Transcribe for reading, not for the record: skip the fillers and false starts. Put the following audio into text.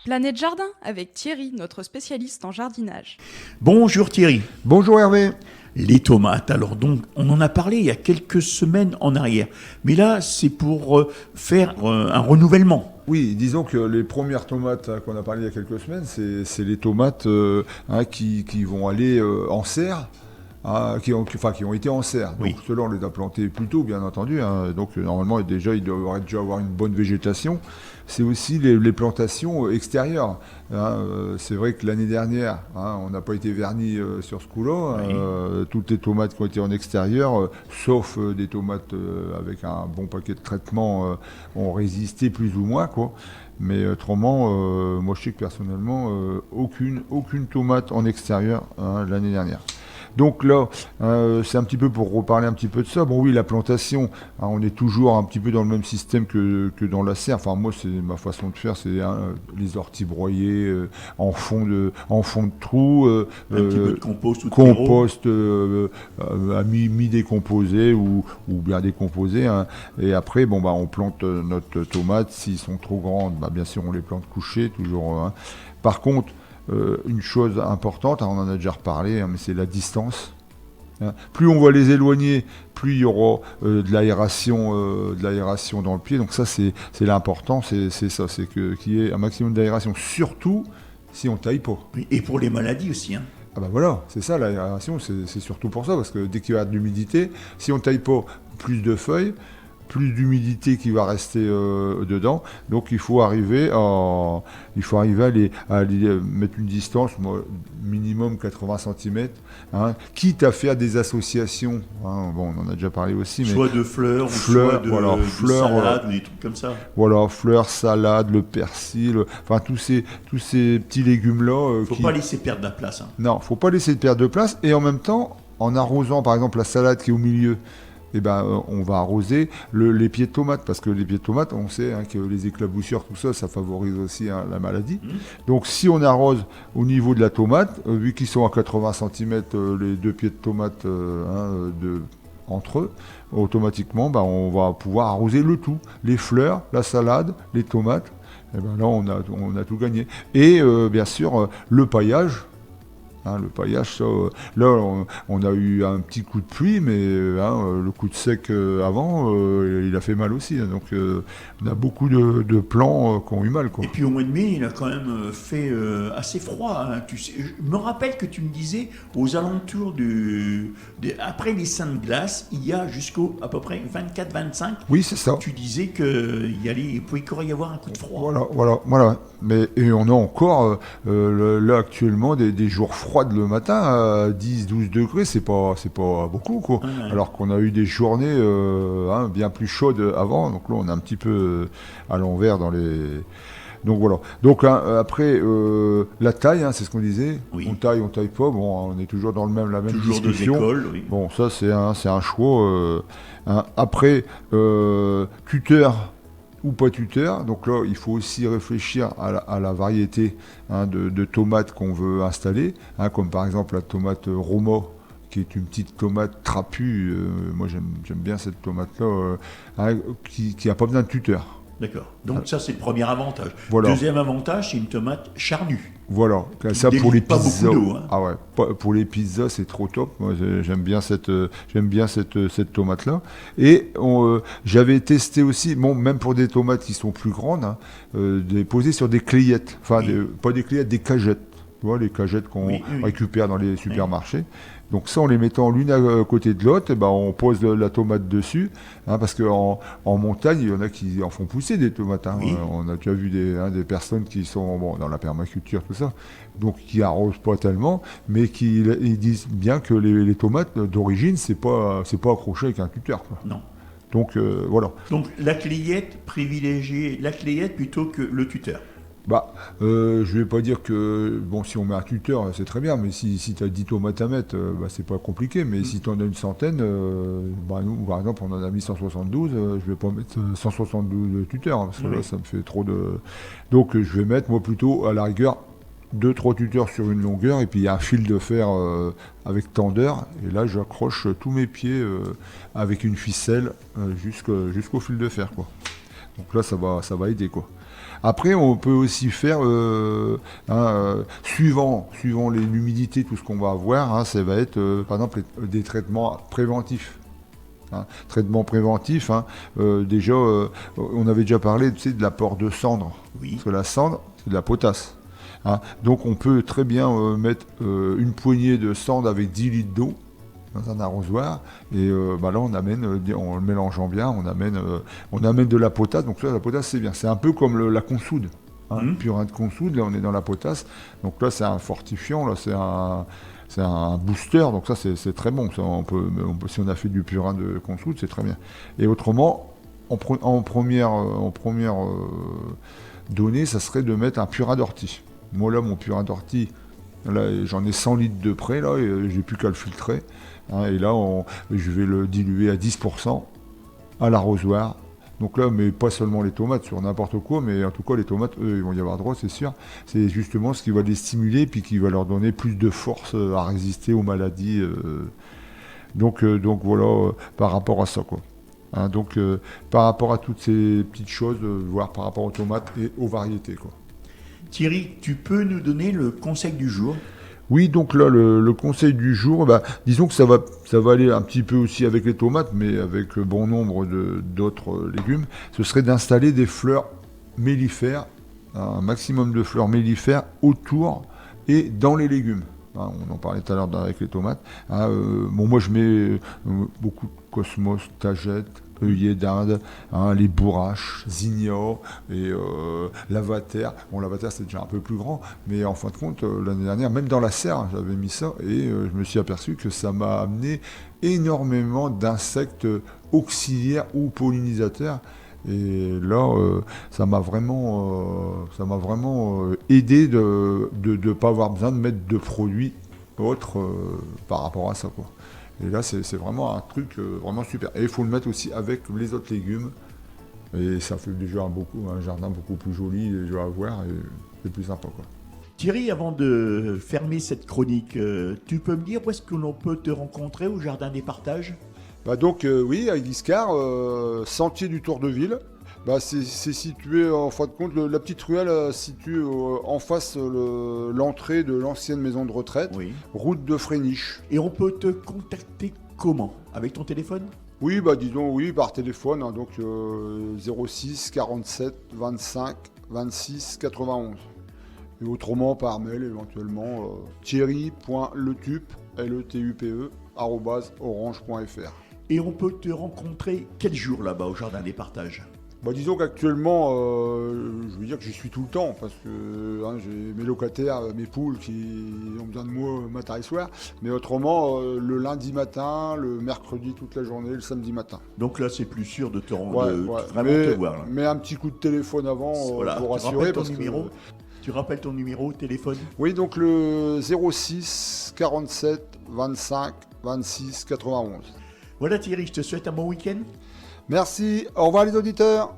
Planète Jardin avec Thierry, notre spécialiste en jardinage. Bonjour Thierry. Bonjour Hervé. Les tomates, alors donc on en a parlé il y a quelques semaines en arrière, mais là c'est pour faire un renouvellement. Oui, disons que les premières tomates qu'on a parlé il y a quelques semaines, c'est les tomates qui vont aller en serre. Qui ont été en serre. Oui. Donc ceux-là, on les a plantés plus tôt, bien entendu. Donc normalement, déjà, ils devraient déjà avoir une bonne végétation. C'est aussi les plantations extérieures. C'est vrai que l'année dernière, on n'a pas été vernis sur ce coup-là. Oui. Toutes les tomates qui ont été en extérieur, sauf des tomates avec un bon paquet de traitements, ont résisté plus ou moins, quoi. Mais autrement, moi je sais que personnellement, aucune tomate en extérieur l'année dernière. Donc là, c'est un petit peu pour reparler un petit peu de ça. Bon oui, la plantation, on est toujours un petit peu dans le même système que dans la serre. Enfin moi, c'est ma façon de faire, c'est les orties broyées en fond de trou, Un petit peu de compost ou de compost à mi-décomposé ou bien décomposé. Et après, on plante notre tomate. S'ils sont trop grandes, bien sûr, on les plante couchées toujours. Par contre, une chose importante, on en a déjà reparlé, mais c'est la distance. Plus on va les éloigner, plus il y aura de l'aération dans le pied. Donc ça, c'est l'important, c'est ça, c'est qu'il y ait un maximum d'aération, surtout si on taille pas. Et pour les maladies aussi. Voilà, c'est ça, l'aération, c'est surtout pour ça, parce que dès qu'il y a de l'humidité, si on taille pas plus de feuilles, plus d'humidité qui va rester dedans. Donc il faut arriver à les mettre une distance, minimum 80 cm, quitte à faire des associations. On en a déjà parlé aussi. Soit de fleurs, ou soit de salade, ou des trucs comme ça. Voilà, fleurs, salade, le persil, enfin tous ces petits légumes-là. Faut pas laisser perdre de la place. Non, faut pas laisser perdre de place. Et en même temps, en arrosant par exemple la salade qui est au milieu, on va arroser les pieds de tomates, parce que les pieds de tomates, on sait que les éclaboussures, tout ça, ça favorise aussi la maladie. Donc si on arrose au niveau de la tomate, vu qu'ils sont à 80 cm, les deux pieds de tomates entre eux, automatiquement, on va pouvoir arroser le tout, les fleurs, la salade, les tomates. Et là, on a tout gagné. Et bien sûr, le paillage. Le paillage, ça, là, on a eu un petit coup de pluie, mais le coup de sec avant, il a fait mal aussi. Donc, on a beaucoup de plants qui ont eu mal, quoi. Et puis au mois de mai, il a quand même fait assez froid. Tu sais, je me rappelle que tu me disais, aux alentours après les Saintes Glaces, il y a jusqu'au à peu près 24-25. Oui, c'est ça. Tu disais qu'il pourrait y avoir un coup de froid. Voilà. Et on a encore, là, actuellement, des jours froids le matin à 10-12 degrés, c'est pas beaucoup, quoi. Alors qu'on a eu des journées bien plus chaudes avant, donc là on est un petit peu à l'envers dans les... Donc voilà. Donc après la taille, c'est ce qu'on disait. Oui. On taille pas. Bon, on est toujours dans la même toujours discussion. Toujours deux écoles, oui. Bon, ça c'est un choix. Après tuteur ou pas tuteur. Donc là, il faut aussi réfléchir à la variété de tomates qu'on veut installer, comme par exemple la tomate Roma, qui est une petite tomate trapue. Moi, j'aime bien cette tomate-là, qui n'a pas besoin de tuteur. D'accord. Donc ça, c'est le premier avantage. Voilà. Deuxième avantage, c'est une tomate charnue. Voilà. Ça pour les pizzas. Pas beaucoup d'eau. Ah ouais. Pour les pizzas, c'est trop top. Moi, j'aime bien cette tomate-là. Et j'avais testé aussi, même pour des tomates qui sont plus grandes, de les poser sur des clayettes. Enfin, pas des clayettes, des cagettes. Tu vois, les cagettes qu'on récupère dans les supermarchés. Donc ça, en les mettant l'une à côté de l'autre, on pose la tomate dessus, parce qu'en montagne, il y en a qui en font pousser des tomates. Oui. On a déjà vu des personnes qui sont dans la permaculture, tout ça, donc qui arrosent pas tellement, mais ils disent bien que les tomates d'origine, c'est pas accroché avec un tuteur, quoi. Non. Donc voilà. Donc la clayette, privilégier la clayette plutôt que le tuteur. Je vais pas dire que, si on met un tuteur, c'est très bien, mais si tu as 10 tomates à mettre, c'est pas compliqué. Mais si tu en as une centaine, nous, par exemple, on en a mis 172, je vais pas mettre 172 tuteurs, parce que là, ça me fait trop de... Donc, je vais mettre, moi, plutôt, à la rigueur, 2-3 tuteurs sur une longueur, et puis il y a un fil de fer avec tendeur, et là, j'accroche tous mes pieds avec une ficelle jusqu'au fil de fer, quoi. Donc là, ça va aider, quoi. Après, on peut aussi faire, suivant l'humidité, tout ce qu'on va avoir, hein, ça va être, par exemple, des traitements préventifs. Traitement préventif, déjà, on avait déjà parlé, tu sais, de l'apport de cendre. Oui. Parce que la cendre, c'est de la potasse. Donc on peut très bien mettre une poignée de cendre avec 10 litres d'eau dans un arrosoir, et là on amène, en le mélangeant bien, on amène de la potasse. Donc ça, la potasse, c'est bien. C'est un peu comme la consoude. Le purin de consoude, là on est dans la potasse. Donc là c'est un fortifiant, là c'est un booster, donc ça c'est très bon. Ça, si on a fait du purin de consoude, c'est très bien. Et autrement, en première donnée, ça serait de mettre un purin d'ortie. Moi là, mon purin d'ortie, là j'en ai 100 litres de près, là, et j'ai plus qu'à le filtrer. Et là, je vais le diluer à 10% à l'arrosoir. Donc là, mais pas seulement les tomates, sur n'importe quoi, mais en tout cas les tomates, eux, ils vont y avoir droit, c'est sûr. C'est justement ce qui va les stimuler, puis qui va leur donner plus de force à résister aux maladies. Donc voilà, par rapport à ça, quoi. Donc par rapport à toutes ces petites choses, voire par rapport aux tomates et aux variétés, quoi. Thierry, tu peux nous donner le conseil du jour? Oui, donc là, le conseil du jour, disons que ça va aller un petit peu aussi avec les tomates, mais avec bon nombre d'autres légumes. Ce serait d'installer des fleurs mellifères, un maximum de fleurs mellifères autour et dans les légumes. On en parlait tout à l'heure avec les tomates. Moi, je mets beaucoup de cosmos, tagettes, œillets d'Inde, les bourraches, zinnias et lavater. Bon, lavater, c'est déjà un peu plus grand, mais en fin de compte, l'année dernière, même dans la serre, j'avais mis ça, et je me suis aperçu que ça m'a amené énormément d'insectes auxiliaires ou pollinisateurs. Et là, ça m'a vraiment aidé de ne pas avoir besoin de mettre de produits autres par rapport à ça, quoi. Et là, c'est vraiment un truc vraiment super. Et il faut le mettre aussi avec les autres légumes. Et ça fait déjà un jardin beaucoup plus joli déjà à voir, et c'est plus sympa, quoi. Thierry, avant de fermer cette chronique, tu peux me dire où est-ce que l'on peut te rencontrer au Jardin des Partages? Oui, à Guiscard, sentier du Tour de Ville. C'est situé, en fin de compte, la petite ruelle située en face l'entrée de l'ancienne maison de retraite, Oui. route de Fréniche. Et on peut te contacter comment? Avec ton téléphone? Oui, disons oui, par téléphone, 06 47 25 26 91. Et autrement par mail éventuellement, thierry.letupe, LETUPE, @orange.fr. Et on peut te rencontrer quel jour là-bas au Jardin des Partages? Disons qu'actuellement, je veux dire que j'y suis tout le temps, parce que j'ai mes locataires, mes poules qui ont besoin de moi matin et soir. Mais autrement, le lundi matin, le mercredi toute la journée, le samedi matin. Donc là, c'est plus sûr de te rendre, vraiment te voir. Là. Mais un petit coup de téléphone avant pour rassurer. Tu rappelles ton numéro de téléphone? Oui, donc le 06 47 25 26 91. Voilà Thierry, je te souhaite un bon week-end. Merci, au revoir les auditeurs.